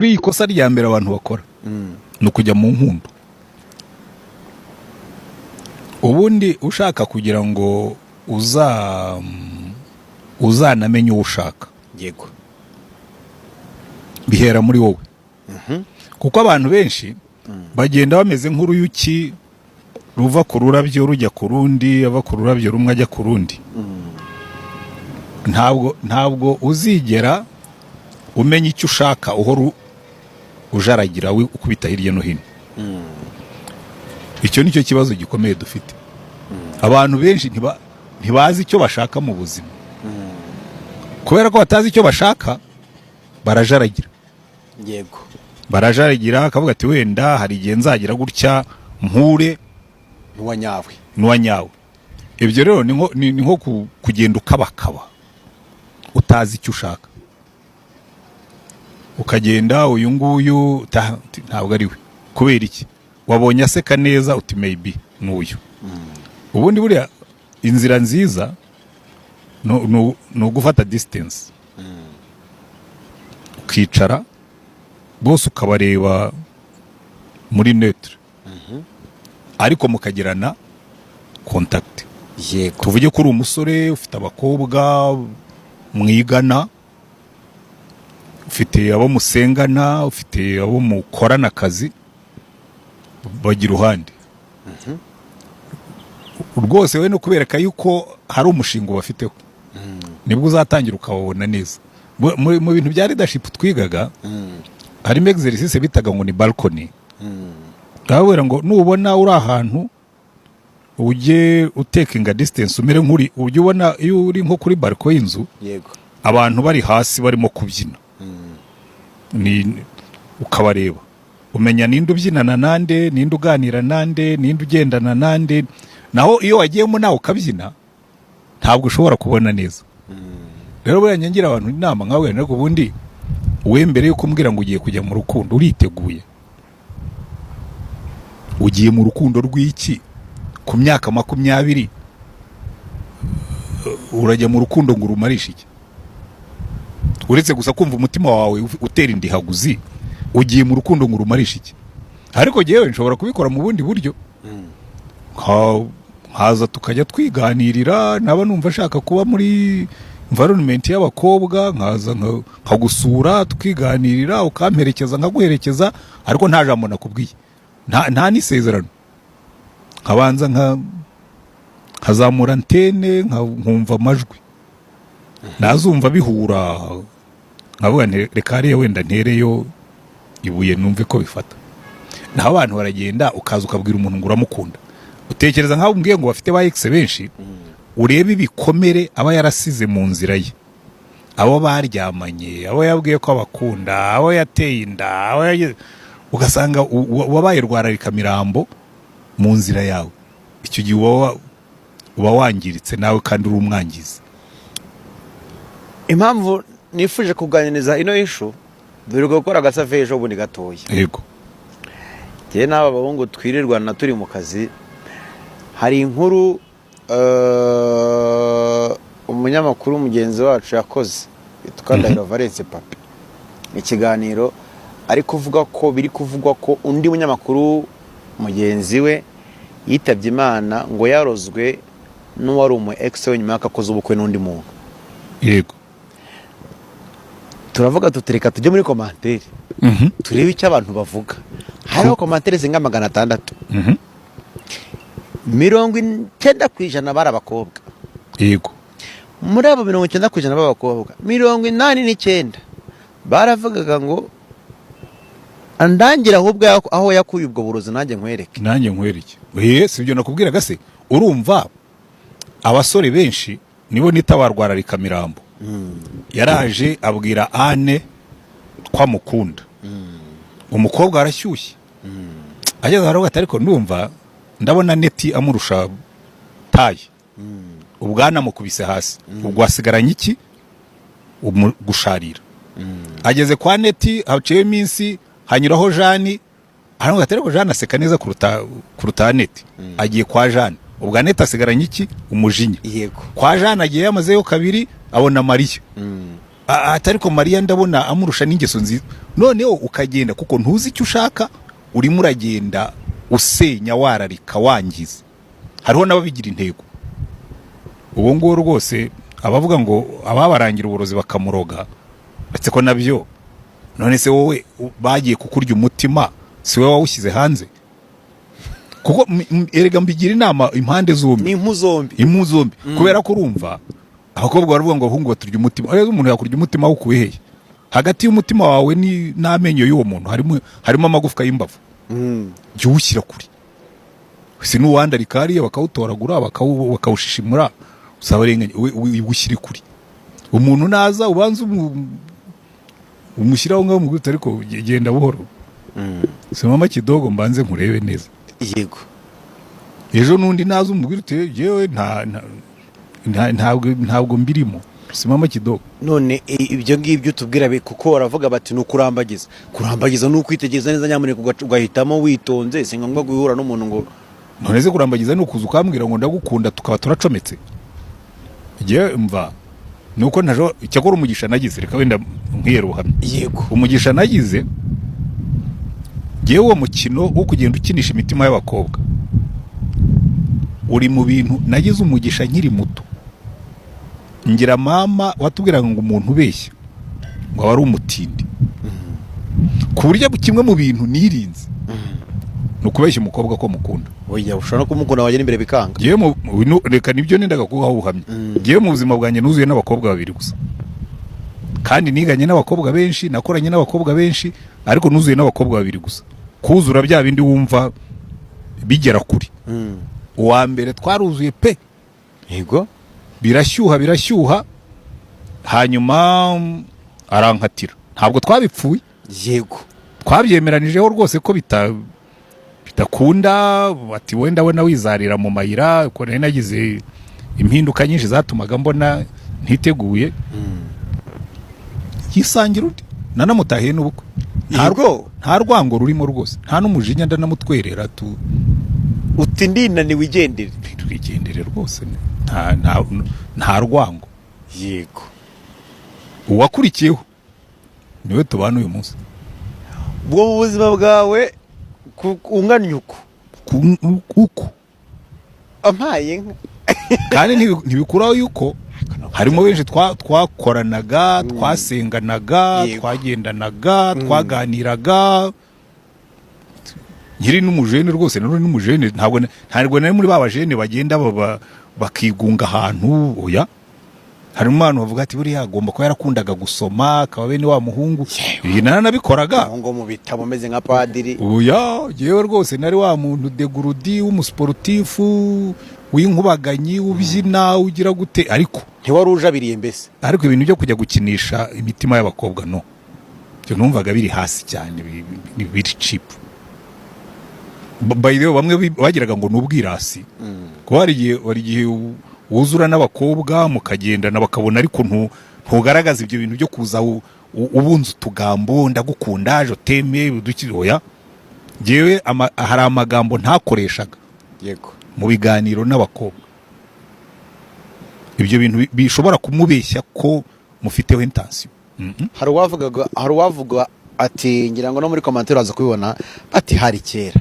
ikosa rya mbere abantu bakora ni ukujya mu nkundo. Ubundi ushaka kugira ngo uzanamenye uwo ushaka, yego, bihera muri wowe. Kuko abantu benshi bagenda bameze nk'uruyuki ruva ku rurabyo rujya ku rundi, ava ku rurabyo rumwe ajya ku rundi. Ntabwo uzigera umenya icyo ushaka uhora ujaragira ukubita hirya no hino. Icyo nicyo kibazo gikomeye dufite. Abantu benshi ntibazi icyo bashaka mu buzima. Kubera ko batazi icyo bashaka, barajaragira. Yego. Barajaragira akavuga ati wenda hari igihe nzagira gutya mpure n'uwa nyawe. Ibyo rero ni nko kugenda ukabakaba utazi icyo ushaka. Ukagenda uyu nguyu ntabwo ari we. Kubera iki? Wabonye aseka neza uti maybe n'uyu. Ubundi buriya inzira nziza no gufata distance. Ukicara bose ukabareba muri neutre. Ariko mukagirana contact. Yego. Tuvuge ko uri umusore ufite abakobwa mwigana, ufite abo musengana, ufite abo mukorana akazi, bagira uruhande. Rwose we no kubereka yuko hari umushinga bafiteho. Nibwo uzatangira ukababona neza. Mu bintu bya leadership twigaga, harimo exercice bitaga ngo ni balcony. Ndabwira ngo nubona uri ahantu ujye utakinga distance, umere nk'uri ujye ubona iyo uri nko kuri balcony y'inzu, yego, abantu bari hasi barimo kubyina. Ukabareba umenya ninde ubyinana nande, ninde uganira nande, ninde ugendana nande. Naho iyo wagiyemo nawe ukabyina ntabwo ushobora kubona neza. Rero buriya ngira abantu inama nkawe, ariko ubundi we mbere yuko umbwira ngo ugiye kujya mu rukundo uriteguye. Ugiye mu rukundo rw'iki? Ku myaka 20 urajya mu rukundo ngo urumarishe iki? Uretse gusa kumva umutima wawe utera indihaguzi, ugiye mu rukundo ngo urumarishe iki? Ariko jewe nshobora kubikora mu bundi buryo. Haza tukajya twiganirira, naba numva ashaka kuba muri environment y'abakobwa, nkaza nkagusura tukiganirira, ukamperekeza nkaguherekeza, ariko nta jambo nakubwiye, nta nisezerano. Nkabanza nkazamura antene, nkumva amajwi, nazumva bihura, nkavuga reka hariya wenda ntereyo ibuye numve ko bifata. Naho abantu baragenda ukaza ukabwira umuntu ngo uramukunda, utekereza nkaho umbwiye ngo bafite ba ex benshi, urebe ibikomere aba yarasize mu nzira ye, abo baryamanye, abo yabwiye ko abakunda, abo yateye inda, ugasanga wabaye rwararika mirambo mu nzira yawe. Icyo gihe uba wangiritse nawe kandi uri umwangizi. Impamvu nifuje kuganiriza ino issue, dore gukora agasaveje ubundi gatoya. Yego. Jye n'aba bahungu twirirwana turi mu kazi, hari inkuru umunyamakuru mugenzi wacu yakoze yitwa Ndahiro Valence Papi. Ikiganiro ari kuvuga ko biri kuvugwa ko undi munyamakuru mugenzi we yitabye Imana ngo yarozwe n'uwari umu ex we nyuma y'akakoze ubukwe n'undi muntu. Yego. Turavuga tutereka tujye muri commentaire. Turebe icyo abantu bavuga. Hariho commentaire zinga 600. 90% bari abakobwa. Yego. Muri abo 90% b'abakobwa, 89 baravugaga ngo andangira ahubwo aho yakuye ubwo burozi nanjye nkwereke. Si ibyo nakubwiraga se. Urumva abasore benshi nibo nitabarwararika mirambo. Yaraje abwira Anne twamukunda. Umukobwa arashyushye. Ageze haro gatariko ndumva ndabona neti amurusha taye. Ubwana mukubise hasi. Ubwo asigaranye iki? Gusharira. Ageze kwa neti haciye iminsi, hanyuraho Jani, hano gatariko Jani aseka neza kuruta neti. Agiye kwa Jani. Ubwo neti asigaranye iki? Umujinya. Yego. Kwa Jani agiye yamazeyo kabiri abona Mariya. atari ko Mariya ndabona amurusha n'ingeso nziza, noneho ukagenda kuko ntuzi icyo ushaka, urimo uragenda usenya, wararika, wangiza. Hariho n'ababigira intego. Uwo nguwo rwose abavuga ngo ababarangira uburozi bakamuroga, ndetse ko nabyo, none se wowe bagiye kukurya umutima, si wowe wawushyize hanze? Kuko erega mbigira inama impande zombi, ni impu zombi kubera ko urumva abakobwa baravuga ngo abahungu baturya umutima. Rero umuntu yakurya umutima wukuye hehe? Hagati y'umutima wawe n'amenyo y'uwo muntu harimo amagufwa y'imbavu. Jya uwushyira kuri, si n'uwandarika hariya bakawutoragura bakawushishimura, usabarenganya ushyire kuri. Umuntu naza ubanza umushyiraho ngaho mu guta, ariko genda buhoro. Mama Kidogo mbanze nkurebe neza. Yego. Ejo nundi naza umubwira uti yewe ntabwo mbirimo. Mama Kidogo. None ibyo ngibyo tubwira kuko baravuga bati nukurambagiza. Kurambagiza nukwitegereza neza, nyamuneka ugahitamo witonze, si ngombwa guhura n'umuntu ngo none se kurambagiza ni ukuza ukambwira ngo ndagukunda tukaba turacometse. Igihe mva nuko ntajo cyakora umugisha nagize, reka wenda nkiyera ubuhamya. Yego. Umugisha nagize uwo mukino wo kugenda ukinisha imitima y'abakobwa uri mu bintu nagize umugisha nkiri muto. Ngira mama watubwiraga ngo umuntu ubeshya ngo aba ari umutindi. Ku buryo kimwe mu bintu nirinze ni ukubeshya umukobwa ko mukunda. Oya, ushobora no kumukunda wagera imbere bikanga. Reka nibyo nendaga kubaho ubuhamya. Ngiye mu buzima bwanjye nuzuye n'abakobwa babiri gusa, kandi niganye n'abakobwa benshi, nakoranye n'abakobwa benshi, ariko nuzuye n'abakobwa babiri gusa. Kuzura bya bindi wumva bigera kuri. Uwa mbere twaruzuye pe. Yego. Birashyuha, hanyuma arankatira. Ntabwo twabipfuye. Yego. Twabyemeranijeho rwose ko bitakunda, ati wenda we wizarira mu mayira, ko nari nagize impinduka nyinshi zatumaga mbona ntiteguye. Yisangira undi nanamutahiye n'ubukwe. Nta rwango rurimo rwose, nta n'umujinya ndanamutwerera uti ndinani wigendere. Twigendere rwose, nta rwango. Yego. Uwakurikiyeho niwe tubana uyu munsi. Bwo buzima bwawe unganya uko ampaye kandi ntibikuraho yuko harimo benshi twakoranaga, twasenganaga, twagendanaga, twaganiraga. Nkiri n'umujene rwose, nari n'umujene, ntabwo nari muri babajene bagenda bakigunga ahantu. Oya, harimo abantu bavuga ati buriya agomba kuba yarakundaga gusoma, akaba bene wa muhungu. Ibi nanabikoraga ngo mu bitabo meze nka padiri. Oya, jewe rwose nari wa muntu degurudi w'umusportifu w'inkubaganyi, ubyina, ugira gute, ariko ntiwari ujabiriye mbese. Ariko ibintu byo kujya gukinisha imitima y'abakobwa no, byo numvaga biri hasi cyane, biri cheap. By the way, bamwe bagiraga ngo n'ubwirasi. Ko hari igihe wuzura n'abakobwa mukagendana bakabona, ariko ntugaragaza ibyo bintu byo kuza ubunza utugambo, ndagukunda, je t'aime, oya. Jewe hari amagambo ntakoreshaga. Yego. Mu biganiro n'abakobwa. Ibyo bintu bishobora kumubeshya ko mufiteho intention. Hari uwavuga ati, ngira ngo no muri commentaire aza kubibona, ati hari kera